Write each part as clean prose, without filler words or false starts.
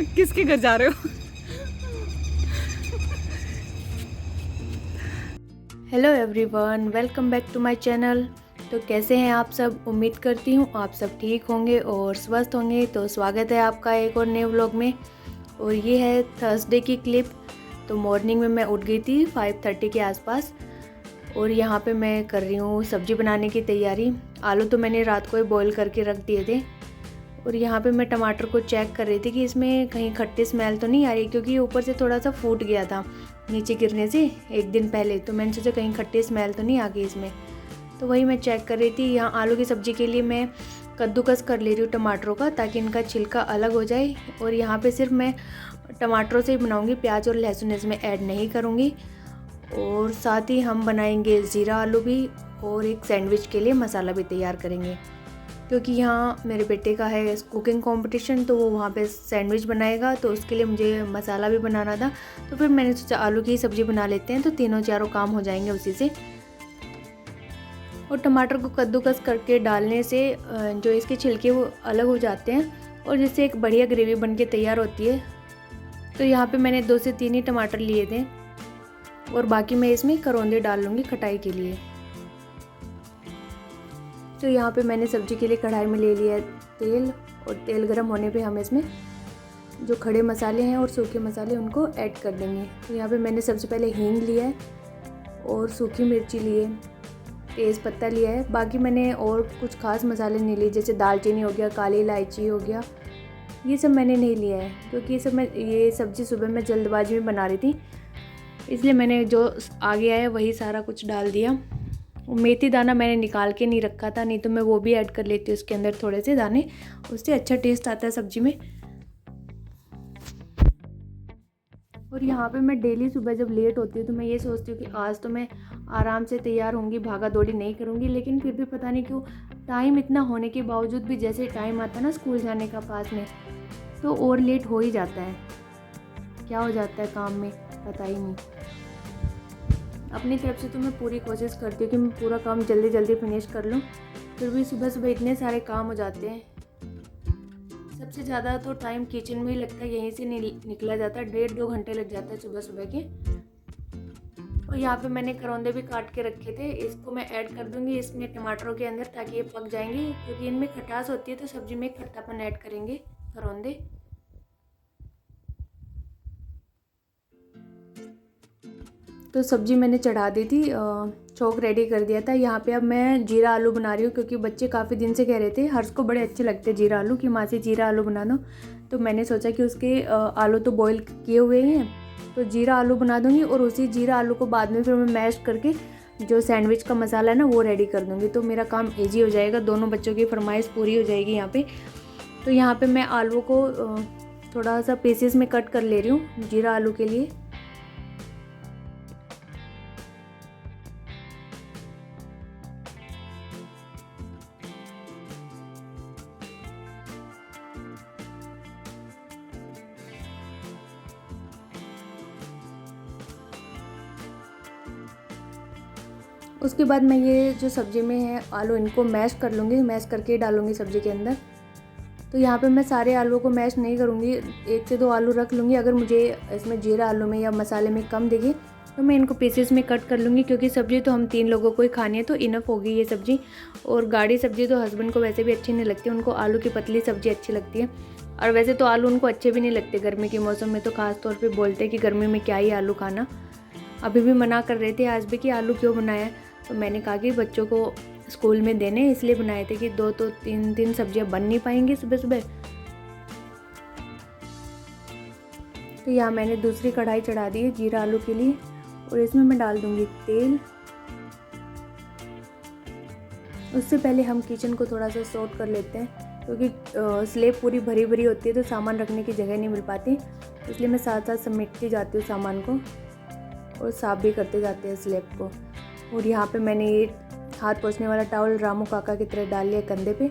किसके घर जा रहे हो? Hello everyone, welcome back to my channel. तो कैसे हैं आप सब? उम्मीद करती हूँ आप सब ठीक होंगे और स्वस्थ होंगे। तो स्वागत है आपका एक और नए व्लॉग में। और ये है थर्सडे की क्लिप। तो मॉर्निंग में मैं उठ गई थी 5:30 के आसपास और यहाँ पे मैं कर रही हूँ सब्ज़ी बनाने की तैयारी। आलू तो मैंने रात को ही बॉईल करके रख दिए थे और यहाँ पे मैं टमाटर को चेक कर रही थी कि इसमें कहीं खट्टी स्मेल तो नहीं आ रही, क्योंकि ऊपर से थोड़ा सा फूट गया था नीचे गिरने से एक दिन पहले। तो मैंने सोचा कहीं खट्टी स्मेल तो नहीं आ गई इसमें, तो वही मैं चेक कर रही थी। यहाँ आलू की सब्ज़ी के लिए मैं कद्दूकस कर ले रही हूँ टमाटरों का, ताकि इनका छिलका अलग हो जाए। और यहाँ पे सिर्फ मैं टमाटरों से ही बनाऊँगी, प्याज और लहसुन इसमें ऐड नहीं करूँगी। और साथ ही हम बनाएंगे ज़ीरा आलू भी और एक सैंडविच के लिए मसाला भी तैयार करेंगे, क्योंकि यहाँ मेरे बेटे का है कुकिंग कंपटीशन, तो वो वहाँ पे सैंडविच बनाएगा, तो उसके लिए मुझे मसाला भी बनाना था। तो फिर मैंने सोचा आलू की सब्ज़ी बना लेते हैं, तो तीनों चारों काम हो जाएंगे उसी से। और टमाटर को कद्दूकस करके डालने से जो इसके छिलके वो अलग हो जाते हैं और जिससे एक बढ़िया ग्रेवी बन के तैयार होती है। तो यहाँ पे मैंने 2 से 3 ही टमाटर लिए थे और बाकी मैं इसमें करौंदे डाल लूँगी खटाई के लिए। तो यहाँ पे मैंने सब्ज़ी के लिए कढ़ाई में ले लिया है तेल, और तेल गरम होने पे हम इसमें जो खड़े मसाले हैं और सूखे मसाले उनको ऐड कर देंगे। तो यहाँ पे मैंने सबसे पहले हींग लिया है और सूखी मिर्ची ली है, तेज़ पत्ता लिया है। बाकी मैंने और कुछ खास मसाले नहीं लिए, जैसे दालचीनी हो गया, काली इलायची हो गया, ये सब मैंने नहीं लिया है, क्योंकि ये सब्ज़ी सुबह मैं जल्दबाजी में बना रही थी, इसलिए मैंने जो आगे आया वही सारा कुछ डाल दिया। मेथी दाना मैंने निकाल के नहीं रखा था, नहीं तो मैं वो भी ऐड कर लेती हूँ उसके अंदर थोड़े से दाने, उससे अच्छा टेस्ट आता है सब्ज़ी में। और यहाँ पे मैं डेली सुबह जब लेट होती हूँ तो मैं ये सोचती हूँ कि आज तो मैं आराम से तैयार होंगी, भागा दौड़ी नहीं करूँगी, लेकिन फिर भी पता नहीं क्यों टाइम इतना होने के बावजूद भी जैसे टाइम आता है ना स्कूल जाने का पास में, तो और लेट हो ही जाता है। क्या हो जाता है काम में पता ही नहीं। अपनी तरफ से तो मैं पूरी कोशिश करती हूँ कि मैं पूरा काम जल्दी जल्दी फिनिश कर लूँ, फिर भी सुबह सुबह इतने सारे काम हो जाते हैं। सबसे ज़्यादा तो टाइम किचन में ही लगता है, यहीं से निकला जाता है, 1.5-2 घंटे लग जाता है सुबह सुबह के। और यहाँ पे मैंने करौंदे भी काट के रखे थे, इसको मैं ऐड कर दूँगी इसमें टमाटरों के अंदर, ताकि ये पक जाएंगे, क्योंकि इनमें खटास होती है तो सब्ज़ी में खट्टापन ऐड करेंगे करौंदे। तो सब्ज़ी मैंने चढ़ा दी थी, चौक रेडी कर दिया था। यहाँ पे अब मैं जीरा आलू बना रही हूँ, क्योंकि बच्चे काफ़ी दिन से कह रहे थे, हर्ष को बड़े अच्छे लगते हैं जीरा आलू, कि माँ से जीरा आलू बना दो। तो मैंने सोचा कि उसके आलू तो बॉईल किए हुए ही हैं, तो जीरा आलू बना दूँगी और उसी जीरा आलू को बाद में फिर मैं मैश करके जो सैंडविच का मसाला है ना वो रेडी कर दूँगी। तो मेरा काम ईजी हो जाएगा, दोनों बच्चों की फरमाइश पूरी हो जाएगी यहाँ पर। तो यहाँ पर मैं आलू को थोड़ा सा पीसेस में कट कर ले रही हूँ जीरा आलू के लिए। उसके बाद मैं ये जो सब्ज़ी में है आलू, इनको मैश कर लूँगी, मैश करके डालूँगी सब्ज़ी के अंदर। तो यहाँ पे मैं सारे आलूओं को मैश नहीं करूँगी, 1 से 2 आलू रख लूँगी। अगर मुझे इसमें जीरा आलू में या मसाले में कम दिखे तो मैं इनको पीसेस में कट कर लूँगी, क्योंकि सब्ज़ी तो हम 3 लोगों को ही खानी है, तो इनफ होगी ये सब्ज़ी। और गाढ़ी सब्ज़ी तो हस्बैंड को वैसे भी अच्छी नहीं लगती, उनको आलू की पतली सब्ज़ी अच्छी लगती है। और वैसे तो आलू उनको अच्छे भी नहीं लगते गर्मी के मौसम में, तो ख़ास तौर पर बोलते हैं कि गर्मी में क्या ही आलू खाना। अभी भी मना कर रहे थे आज भी कि आलू क्यों बनाया, तो मैंने कहा कि बच्चों को स्कूल में देने इसलिए बनाए थे, कि 2 तो 3 सब्जियां बन नहीं पाएंगी सुबह सुबह। तो यहाँ मैंने दूसरी कढ़ाई चढ़ा दी है जीरा आलू के लिए, और इसमें मैं डाल दूँगी तेल। उससे पहले हम किचन को थोड़ा सा सॉर्ट कर लेते हैं, क्योंकि स्लेब पूरी भरी भरी होती है तो सामान रखने की जगह नहीं मिल पाती, इसलिए मैं साथ साथ समेटती जाती हूँ सामान को और साफ़ भी करते जाते हैं स्लेब को। और यहाँ पे मैंने ये हाथ पोंछने वाला टॉवल रामू काका की तरह डाल लिया कंधे पे,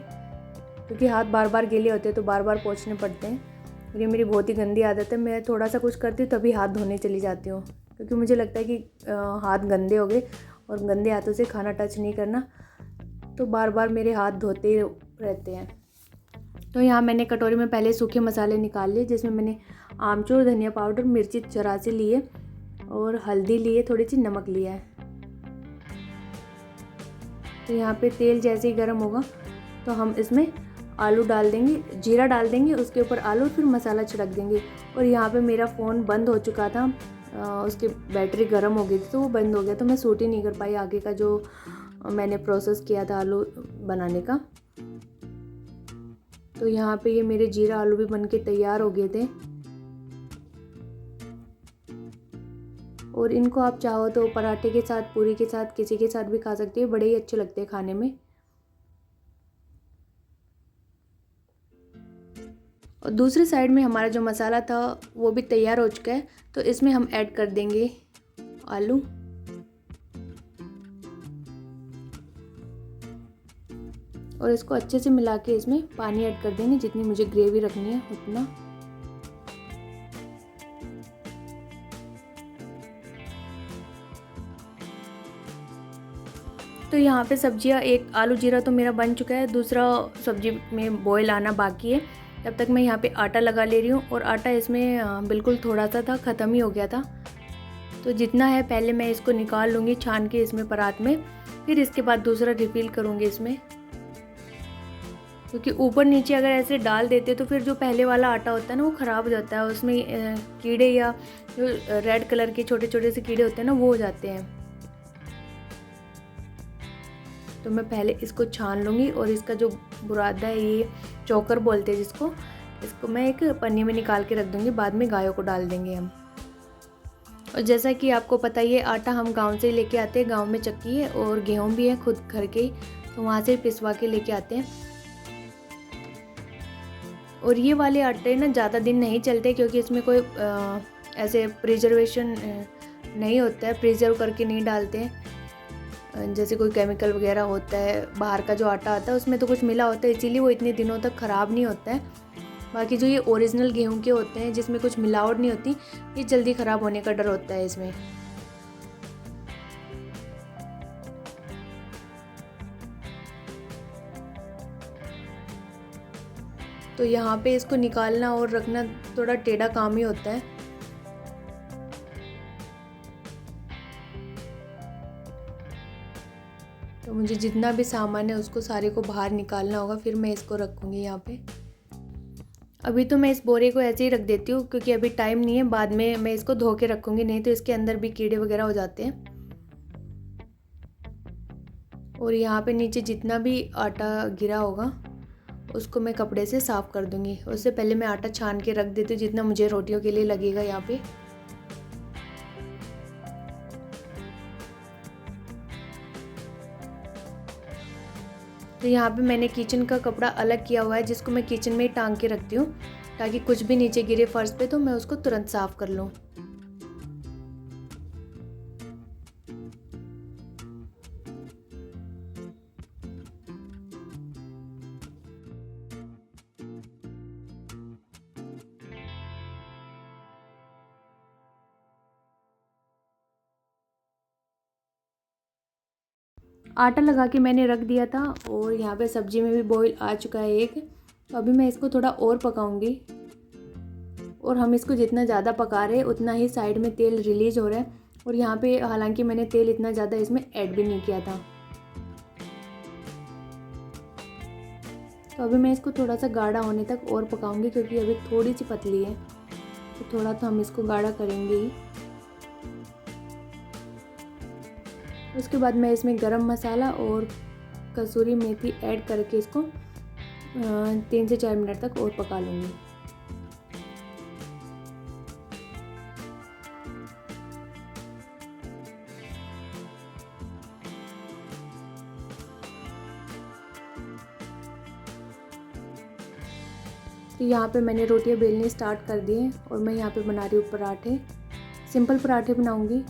क्योंकि हाथ बार बार गीले होते हैं तो बार बार पोंछने पड़ते हैं। ये मेरी बहुत ही गंदी आदत है, मैं थोड़ा सा कुछ करती हूँ तभी हाथ धोने चली जाती हूँ, क्योंकि मुझे लगता है कि हाथ गंदे हो गए और गंदे हाथों से खाना टच नहीं करना, तो बार बार मेरे हाथ धोते ही रहते हैं। तो यहाँ मैंने कटोरी में पहले सूखे मसाले निकाल लिए, जिसमें मैंने आमचूर, धनिया पाउडर, मिर्ची 84 लिए और हल्दी लिए, थोड़ी सी नमक लिया है। तो यहाँ पे तेल जैसे ही गर्म होगा तो हम इसमें आलू डाल देंगे, जीरा डाल देंगे, उसके ऊपर आलू, फिर मसाला छिड़क देंगे। और यहाँ पे मेरा फ़ोन बंद हो चुका था, उसकी बैटरी गर्म हो गई थी तो वो बंद हो गया, तो मैं शूट ही नहीं कर पाई आगे का जो मैंने प्रोसेस किया था आलू बनाने का। तो यहाँ पे ये मेरे जीरा आलू भी बनके तैयार हो गए थे। और इनको आप चाहो तो पराठे के साथ, पूरी के साथ, किसी के साथ भी खा सकते हैं, बड़े ही अच्छे लगते हैं खाने में। और दूसरी साइड में हमारा जो मसाला था वो भी तैयार हो चुका है, तो इसमें हम ऐड कर देंगे आलू। और इसको अच्छे से मिला के इसमें पानी ऐड कर देंगे, जितनी मुझे ग्रेवी रखनी है उतना। तो यहाँ पे सब्जियाँ, एक आलू जीरा तो मेरा बन चुका है, दूसरा सब्जी में बॉयल आना बाकी है। तब तक मैं यहाँ पे आटा लगा ले रही हूँ। और आटा इसमें बिल्कुल थोड़ा सा था, ख़त्म ही हो गया था। तो जितना है पहले मैं इसको निकाल लूँगी छान के इसमें परात में, फिर इसके बाद दूसरा रिफ़िल करूँगी इसमें। क्योंकि ऊपर नीचे अगर ऐसे डाल देते तो फिर जो पहले वाला आटा होता है ना वो ख़राब हो जाता है, उसमें कीड़े या जो रेड कलर के छोटे छोटे से कीड़े होते हैं ना वो हो जाते हैं। तो मैं पहले इसको छान लूँगी और इसका जो बुरादा है, ये चोकर बोलते हैं जिसको, इसको मैं एक पन्नी में निकाल के रख दूँगी, बाद में गायों को डाल देंगे हम। और जैसा कि आपको पता ही है, आटा हम गांव से ही लेके आते हैं, गांव में चक्की है और गेहूँ भी है खुद घर के ही, तो वहाँ से पिसवा के लेके आते हैं। और ये वाले आटे ना ज़्यादा दिन नहीं चलते, क्योंकि इसमें कोई ऐसे प्रिजर्वेशन नहीं होता है, प्रिजर्व करके नहीं डालते हैं, जैसे कोई केमिकल वगैरह होता है। बाहर का जो आटा आता है उसमें तो कुछ मिला होता है, इसीलिए वो इतने दिनों तक ख़राब नहीं होता है। बाकी जो ये ओरिजिनल गेहूं के होते हैं जिसमें कुछ मिलावट नहीं होती, ये जल्दी ख़राब होने का डर होता है इसमें। तो यहाँ पे इसको निकालना और रखना थोड़ा टेढ़ा काम ही होता है। तो मुझे जितना भी सामान है उसको सारे को बाहर निकालना होगा, फिर मैं इसको रखूँगी यहाँ पे। अभी तो मैं इस बोरे को ऐसे ही रख देती हूँ, क्योंकि अभी टाइम नहीं है, बाद में मैं इसको धो के रखूँगी, नहीं तो इसके अंदर भी कीड़े वगैरह हो जाते हैं। और यहाँ पे नीचे जितना भी आटा गिरा होगा उसको मैं कपड़े से साफ़ कर दूँगी। उससे पहले मैं आटा छान के रख देती हूँ जितना मुझे रोटियों के लिए लगेगा यहाँ पे। तो यहाँ पे मैंने किचन का कपड़ा अलग किया हुआ है, जिसको मैं किचन में ही टांग के रखती हूँ, ताकि कुछ भी नीचे गिरे फर्श पे तो मैं उसको तुरंत साफ़ कर लूँ। आटा लगा के मैंने रख दिया था और यहाँ पे सब्जी में भी बॉईल आ चुका है एक। तो अभी मैं इसको थोड़ा और पकाऊंगी। और हम इसको जितना ज़्यादा पका रहे हैं उतना ही साइड में तेल रिलीज़ हो रहा है। और यहाँ पे हालांकि मैंने तेल इतना ज़्यादा इसमें ऐड भी नहीं किया था। तो अभी मैं इसको थोड़ा सा गाढ़ा होने तक और पकाऊंगी, क्योंकि अभी थोड़ी सी पतली है, तो थोड़ा तो हम इसको गाढ़ा करेंगे ही। उसके बाद मैं इसमें गरम मसाला और कसूरी मेथी ऐड करके इसको 3 से 4 मिनट तक और पका लूँगी। तो यहाँ पे मैंने रोटियां बेलनी स्टार्ट कर दी हैं और मैं यहाँ पे बना रही हूँ पराठे। सिंपल पराठे बनाऊँगी,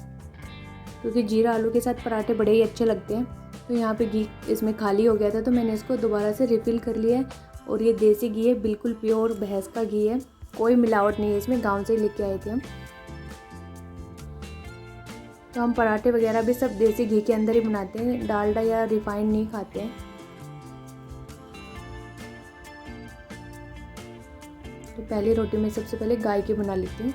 क्योंकि जीरा आलू के साथ पराठे बड़े ही अच्छे लगते हैं। तो यहाँ पे घी इसमें खाली हो गया था, तो मैंने इसको दोबारा से रिफ़िल कर लिया है। और ये देसी घी है, बिल्कुल प्योर भैंस का घी है, कोई मिलावट नहीं है इसमें, गांव से ही लेके आए थे हम। तो हम पराठे वगैरह भी सब देसी घी के अंदर ही बनाते हैं, डालडा या रिफाइंड नहीं खाते हैं। तो पहली रोटी मैं सबसे पहले गाय की बना लेती हूँ।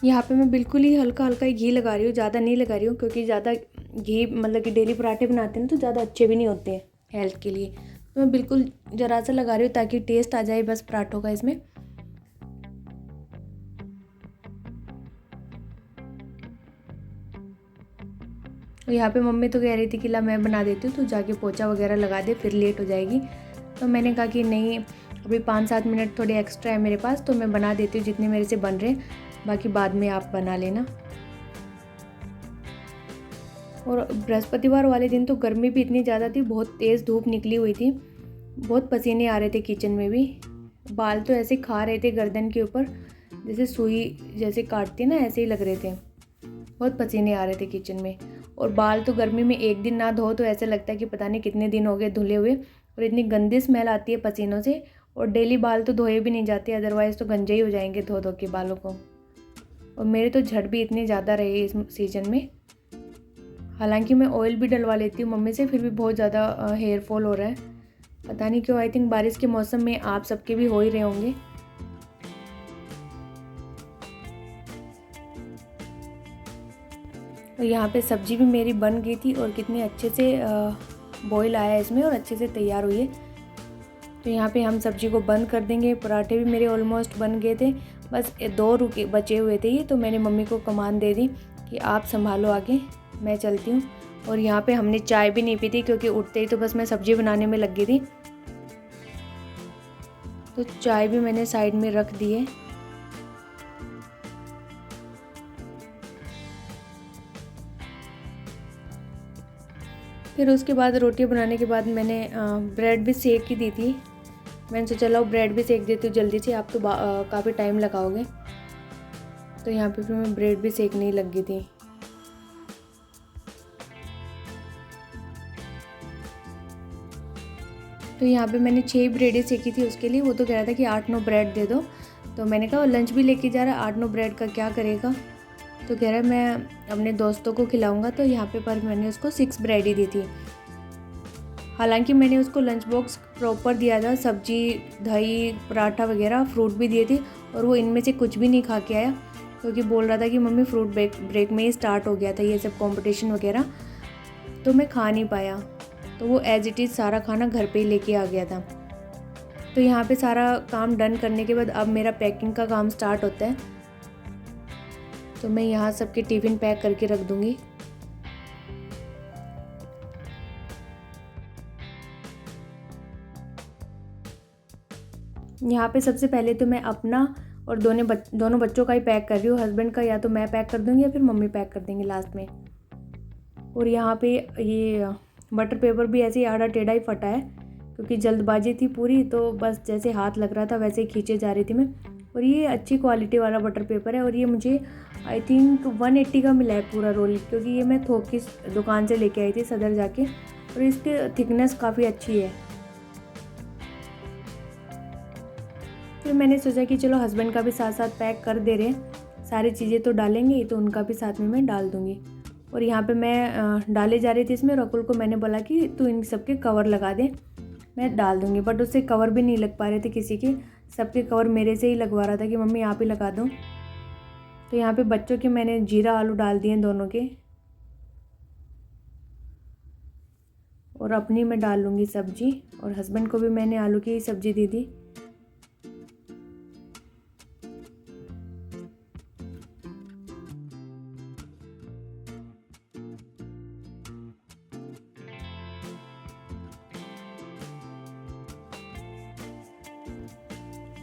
यहाँ पे मैं बिल्कुल ही हल्का हल्का ही घी लगा रही हूँ, ज़्यादा नहीं लगा रही हूँ, क्योंकि ज़्यादा घी मतलब कि डेली पराठे बनाते हैं तो ज़्यादा अच्छे भी नहीं होते हैं हेल्थ के लिए। तो मैं बिल्कुल ज़रा सा लगा रही हूँ ताकि टेस्ट आ जाए बस पराठों का इसमें। और यहाँ पे मम्मी तो कह रही थी कि ला मैं बना देती हूँ, तो जाके पोछा वगैरह लगा दे, फिर लेट हो जाएगी। तो मैंने कहा कि नहीं, अभी 5-7 मिनट थोड़े एक्स्ट्रा है मेरे पास, तो मैं बना देती हूँ जितने मेरे से बन रहे, बाकी बाद में आप बना लेना। और बृहस्पतिवार वाले दिन तो गर्मी भी इतनी ज़्यादा थी, बहुत तेज़ धूप निकली हुई थी, बहुत पसीने आ रहे थे किचन में भी। बाल तो ऐसे खा रहे थे गर्दन के ऊपर, जैसे सुई जैसे काटती है ना, ऐसे ही लग रहे थे। बहुत पसीने आ रहे थे किचन में। और बाल तो गर्मी में एक दिन ना धो तो ऐसे लगता है कि पता नहीं कितने दिन हो गए धुले हुए, और इतनी गंदी स्मेल आती है पसीनों से। और डेली बाल तो धोए भी नहीं जाते, अदरवाइज़ तो गंजे ही हो जाएंगे धो धो के बालों को। और मेरे तो झड़ भी इतने ज़्यादा रहे इस सीज़न में। हालांकि मैं ऑयल भी डलवा लेती हूँ मम्मी से, फिर भी बहुत ज़्यादा हेयर फॉल हो रहा है, पता नहीं क्यों। आई थिंक बारिश के मौसम में आप सबके भी हो ही रहे होंगे। और यहाँ पे सब्ज़ी भी मेरी बन गई थी, और कितने अच्छे से बॉईल आया है इसमें, और अच्छे से तैयार हुई है। तो यहाँ पे हम सब्ज़ी को बंद कर देंगे। पराठे भी मेरे ऑलमोस्ट बन गए थे, बस 2 बचे हुए थे ये, तो मैंने मम्मी को कमान दे दी कि आप संभालो आगे, मैं चलती हूँ। और यहाँ पे हमने चाय भी नहीं पी थी, क्योंकि उठते ही तो बस मैं सब्ज़ी बनाने में लग गई थी। तो चाय भी मैंने साइड में रख दी है। फिर उसके बाद रोटी बनाने के बाद मैंने ब्रेड भी सेक ही दी थी। मैंने सोचा चलो ब्रेड भी सेक देती हूँ जल्दी से, आप तो काफ़ी टाइम लगाओगे। तो यहाँ पे फिर मैं ब्रेड भी सेकने लग गई थी। तो यहाँ पे मैंने 6 ब्रेडें सेकी थी उसके लिए। वो तो कह रहा था कि 8-9 ब्रेड दे दो, तो मैंने कहा लंच भी लेके जा रहा है, 8-9 ब्रेड का क्या करेगा। तो कह रहा है मैं अपने दोस्तों को खिलाऊंगा। तो यहाँ पे पर मैंने उसको 6 ब्रेड ही दी थी। हालांकि मैंने उसको लंच बॉक्स प्रॉपर दिया था, सब्जी, दही, पराठा वगैरह, फ्रूट भी दिए थे, और वो इनमें से कुछ भी नहीं खा के आया, क्योंकि बोल रहा था कि मम्मी फ्रूट ब्रेक में ही स्टार्ट हो गया था ये सब कंपटीशन वगैरह, तो मैं खा नहीं पाया। तो वो एज इट इज़ सारा खाना घर पे ही लेके आ गया था। तो यहाँ पे सारा काम डन करने के बाद अब मेरा पैकिंग का काम स्टार्ट होता है। तो मैं यहाँ सबके टिफ़िन पैक करके रख दूँगी। यहाँ पे सबसे पहले तो मैं अपना और दोनों बच्चों का ही पैक कर रही हूँ। हस्बैंड का या तो मैं पैक कर दूँगी या फिर मम्मी पैक कर देंगे लास्ट में। और यहाँ पे ये बटर पेपर भी ऐसे ही आड़ा टेढ़ा ही फटा है, क्योंकि जल्दबाजी थी पूरी, तो बस जैसे हाथ लग रहा था वैसे ही खींचे जा रही थी मैं। और ये अच्छी क्वालिटी वाला बटर पेपर है, और ये मुझे आई थिंक 180 का मिला है पूरा रोल, क्योंकि ये मैं थोक की दुकान से लेके आई थी सदर जाके, और इसकी थिकनेस काफ़ी अच्छी है। फिर मैंने सोचा कि चलो हस्बैंड का भी साथ साथ पैक कर दे रहे, सारी चीज़ें तो डालेंगे, तो उनका भी साथ में मैं डाल दूँगी। और यहाँ पे मैं डाले जा रही थी इसमें। रकुल को मैंने बोला कि तू इन सब के कवर लगा दे, मैं डाल दूँगी, बट उससे कवर भी नहीं लग पा रहे थे किसी के, सबके कवर मेरे से ही लगवा रहा था कि मम्मी आप ही लगा दो। तो यहाँ पे बच्चों के मैंने जीरा आलू डाल दिए दोनों के, और अपनी मैं डाल लूँगी सब्जी, और हस्बैंड को भी मैंने आलू की ही सब्जी दे दी।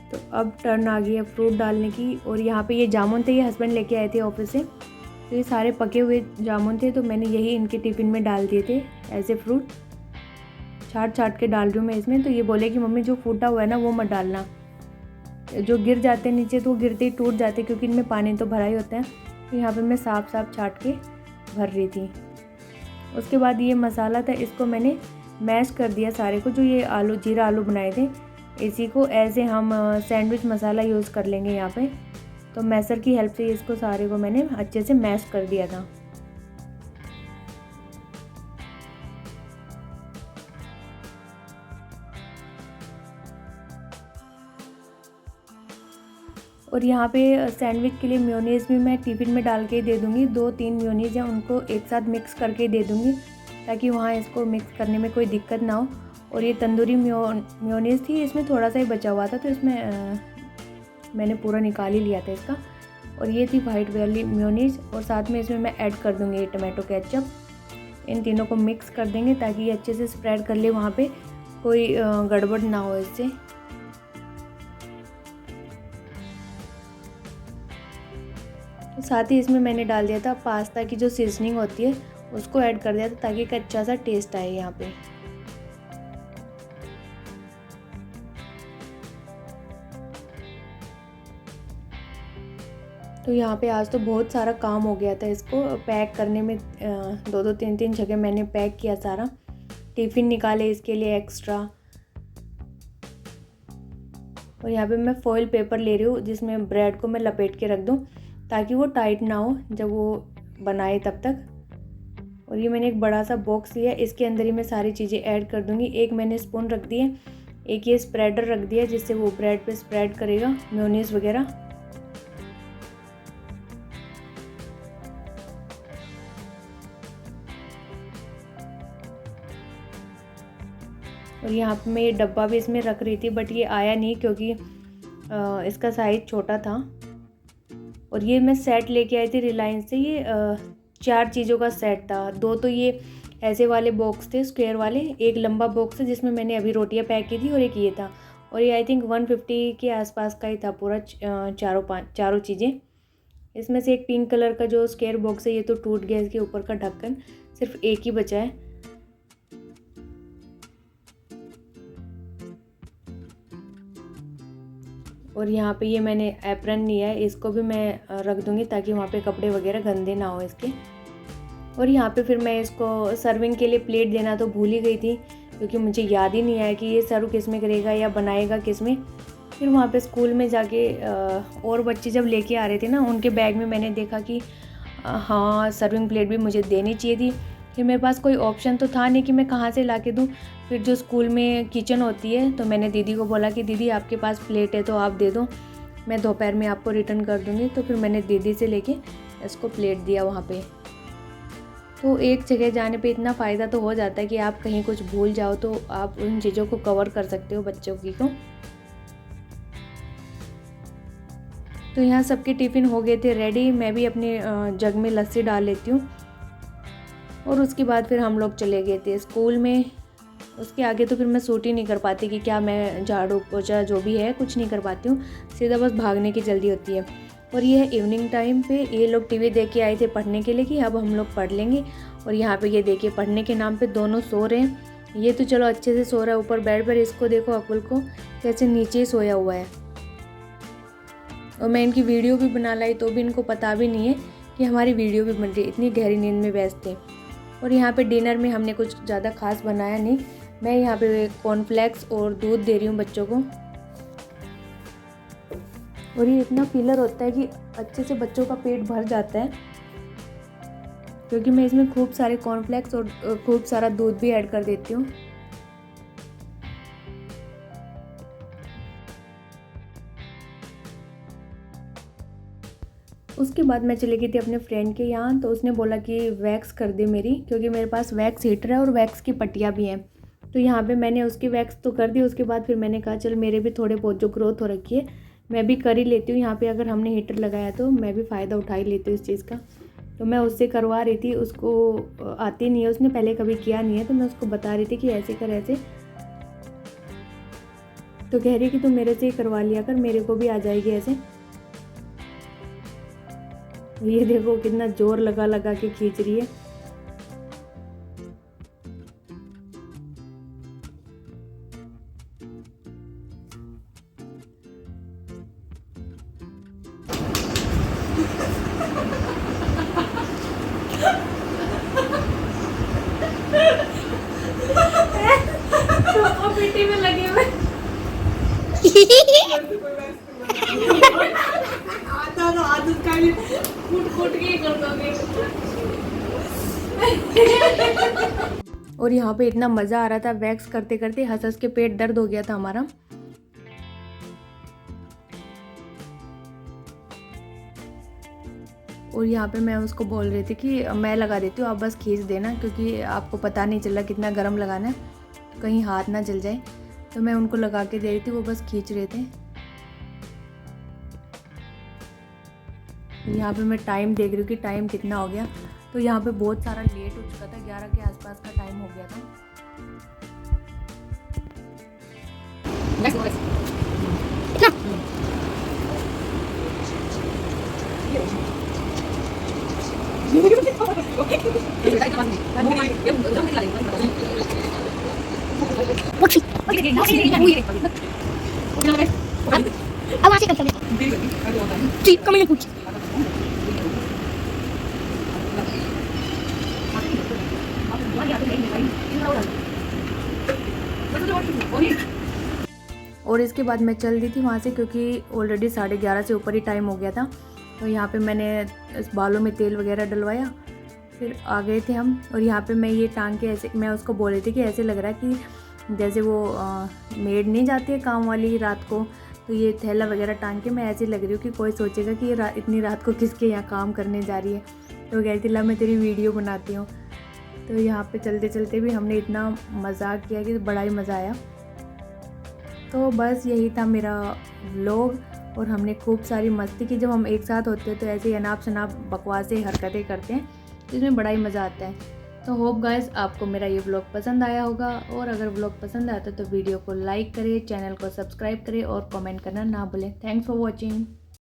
तो अब टर्न आ गई है फ्रूट डालने की। और यहाँ पे ये जामुन थे, ये हस्बैंड लेके आए थे ऑफिस से, तो ये सारे पके हुए जामुन थे, तो मैंने यही इनके टिफ़िन में डाल दिए थे एज ए फ्रूट। छाट छाट के डाल रही हूँ मैं इसमें। तो ये बोले कि मम्मी जो फूटा हुआ है ना वो मत डालना, जो गिर जाते हैं नीचे तो वो गिरते ही टूट जाते हैं, क्योंकि इनमें पानी तो भरा ही होता है। तो यहाँ पे मैं साफ साफ छाट के भर रही थी। उसके बाद ये मसाला था, इसको मैंने मैश कर दिया सारे को। जो ये आलू जीरा आलू बनाए थे इसी को ऐसे हम सैंडविच मसाला यूज़ कर लेंगे यहाँ पे। तो मैसर की हेल्प से इसको सारे को मैंने अच्छे से मैश कर दिया था। और यहाँ पे सैंडविच के लिए मेयोनीज़ भी मैं टिफ़िन में डाल के दे दूँगी। 2-3 मेयोनीज़ हैं उनको एक साथ मिक्स करके दे दूँगी, ताकि वहाँ इसको मिक्स करने में कोई दिक्कत ना हो। और ये तंदूरी मेयोनीज़ थी, इसमें थोड़ा सा ही बचा हुआ था, तो इसमें मैंने पूरा निकाल ही लिया था इसका। और ये थी वाइट वाली मेयोनीज़, और साथ में इसमें मैं ऐड कर दूँगी ये टमाटो केचप। इन तीनों को मिक्स कर देंगे ताकि ये अच्छे से स्प्रेड कर ले, वहाँ पे कोई गड़बड़ ना हो इससे। साथ ही इसमें मैंने डाल दिया था पास्ता की जो सीजनिंग होती है उसको ऐड कर दिया था, ताकि एक अच्छा सा टेस्ट आए यहाँ पे। तो यहाँ पे आज तो बहुत सारा काम हो गया था इसको पैक करने में। 2-2 3-3 जगह मैंने पैक किया सारा, टिफ़िन निकाले इसके लिए एक्स्ट्रा। और यहाँ पे मैं फॉइल पेपर ले रही हूँ जिसमें ब्रेड को मैं लपेट के रख दूँ, ताकि वो टाइट ना हो जब वो बनाए तब तक। और ये मैंने एक बड़ा सा बॉक्स लिया, इसके अंदर ही मैं सारी चीज़ें ऐड कर दूँगी। एक मैंने स्पून रख दी है, एक ये स्प्रेडर रख दिया जिससे वो ब्रेड पे स्प्रेड करेगा मेयोनीज़ वगैरह। और यहाँ पे मैं ये डब्बा भी इसमें रख रही थी, बट ये आया नहीं क्योंकि इसका साइज़ छोटा था। और ये मैं सेट लेके आई थी रिलायंस से, ये 4 चीज़ों का सेट था। 2 तो ये ऐसे वाले बॉक्स थे स्क्वायर वाले, एक लंबा बॉक्स है जिसमें मैंने अभी रोटियां पैक की थी, और एक ये था। और ये आई थिंक 150 के आसपास का ही था पूरा, चारों चीज़ें। इसमें से एक पिंक कलर का जो स्क्वायर बॉक्स है ये तो टूट गया, इसके ऊपर का ढक्कन, सिर्फ एक ही बचा है। और यहाँ पे ये मैंने एप्रन लिया है, इसको भी मैं रख दूँगी ताकि वहाँ पे कपड़े वगैरह गंदे ना हो इसके। और यहाँ पे फिर मैं इसको सर्विंग के लिए प्लेट देना तो भूल ही गई थी, क्योंकि मुझे याद ही नहीं आया कि ये सर्व किस में करेगा या बनाएगा किस में। फिर वहाँ पे स्कूल में जाके और बच्चे जब लेके आ रहे थे ना, उनके बैग में मैंने देखा कि हाँ सर्विंग प्लेट भी मुझे देनी चाहिए थी। फिर मेरे पास कोई ऑप्शन तो था नहीं कि मैं कहाँ से ला के दूँ। फिर जो स्कूल में किचन होती है, तो मैंने दीदी को बोला कि दीदी आपके पास प्लेट है तो आप दे दो, मैं दोपहर में आपको रिटर्न कर दूँगी। तो फिर मैंने दीदी से लेके इसको प्लेट दिया वहाँ पे। तो एक जगह जाने पे इतना फ़ायदा तो हो जाता है कि आप कहीं कुछ भूल जाओ तो आप उन चीज़ों को कवर कर सकते हो बच्चों की को। तो यहाँ सबके टिफ़िन हो गए थे रेडी, मैं भी अपने जग में लस्सी डाल लेती हूँ। और उसके बाद फिर हम लोग चले गए थे स्कूल में। उसके आगे तो फिर मैं सूट ही नहीं कर पाती कि क्या मैं झाड़ू पोछा जो भी है कुछ नहीं कर पाती हूँ, सीधा बस भागने की जल्दी होती है। और ये है इवनिंग टाइम पे, ये लोग टीवी देख के आए थे पढ़ने के लिए कि अब हम लोग पढ़ लेंगे। और यहाँ पे ये देखिए पढ़ने के नाम पे दोनों सो रहे हैं। ये तो चलो अच्छे से सो रहा है ऊपर बेड पर, इसको देखो अकुल को कैसे नीचे ही सोया हुआ है। और मैं इनकी वीडियो भी बना लाई तो भी इनको पता भी नहीं है कि हमारी वीडियो भी बन रही है, इतनी गहरी नींद में व्यस्त थे। और यहाँ पे डिनर में हमने कुछ ज़्यादा खास बनाया नहीं, मैं यहाँ पे कॉर्नफ्लेक्स और दूध दे रही हूँ बच्चों को। और ये इतना फिलर होता है कि अच्छे से बच्चों का पेट भर जाता है, क्योंकि मैं इसमें खूब सारे कॉर्नफ्लेक्स और खूब सारा दूध भी ऐड कर देती हूँ। उसके बाद मैं चली गई थी अपने फ्रेंड के यहाँ, तो उसने बोला कि वैक्स कर दे मेरी, क्योंकि मेरे पास वैक्स हीटर है और वैक्स की पट्टियाँ भी हैं। तो यहाँ पे मैंने उसकी वैक्स तो कर दी। उसके बाद फिर मैंने कहा चल मेरे भी थोड़े बहुत जो ग्रोथ हो रखी है मैं भी कर ही लेती हूँ। यहाँ पे अगर हमने हीटर लगाया तो मैं भी फ़ायदा उठा ही लेती हूँ इस चीज़ का। तो मैं उससे करवा रही थी, उसको आती नहीं है, उसने पहले कभी किया नहीं है, तो मैं उसको बता रही थी कि ऐसे कर ऐसे। तो कह रही कि तू मेरे से ही करवा लिया कर, मेरे को भी आ जाएगी ऐसे। ये देखो कितना जोर लगा लगा के खींच रही है। तो पीटी में लगे हुए आता तो आदत का भी कूट के कर दोगे। और यहाँ पे इतना मज़ा आ रहा था वैक्स करते करते, हंस हंस के पेट दर्द हो गया था हमारा। और यहाँ पे मैं उसको बोल रही थी कि मैं लगा देती हूँ, आप बस खींच देना, क्योंकि आपको पता नहीं चला कितना गर्म लगाना है, कहीं हाथ ना जल जाए। तो मैं उनको लगा के दे रही थी, वो बस खींच रहे थे। यहाँ पे मैं टाइम देख रही हूँ कि टाइम कितना हो गया। तो यहाँ पे बहुत सारा लेट हो चुका था, 11 के आसपास का टाइम हो गया था। और इसके बाद मैं चल दी थी वहाँ से, क्योंकि ऑलरेडी 11:30 से ऊपर ही टाइम हो गया था। तो यहाँ पे मैंने इस बालों में तेल वगैरह डलवाया, फिर आ गए थे हम। और यहाँ पे मैं ये टांग के ऐसे, मैं उसको बोल रही थी कि ऐसे लग रहा है कि जैसे वो मेड नहीं जाती है काम वाली रात को, तो ये थैला वगैरह टांग के मैं ऐसे लग रही हूँ कि कोई सोचेगा कि ये इतनी रात को किसके यहाँ काम करने जा रही है। तो कह रही थी ला मैं तेरी वीडियो बनाती हूँ। तो यहाँ पे चलते चलते भी हमने इतना मज़ाक किया कि बड़ा ही मज़ा आया। तो बस यही था मेरा व्लॉग, और हमने खूब सारी मस्ती की। जब हम एक साथ होते हैं तो ऐसे ही अनाप शनाप बकवासें हरकतें करते हैं, जिसमें बड़ा ही मज़ा आता है। तो होप गाइस आपको मेरा ये व्लॉग पसंद आया होगा, और अगर व्लॉग पसंद आता तो वीडियो को लाइक करें, चैनल को सब्सक्राइब करें और कमेंट करना ना भूलें। Thanks for watching.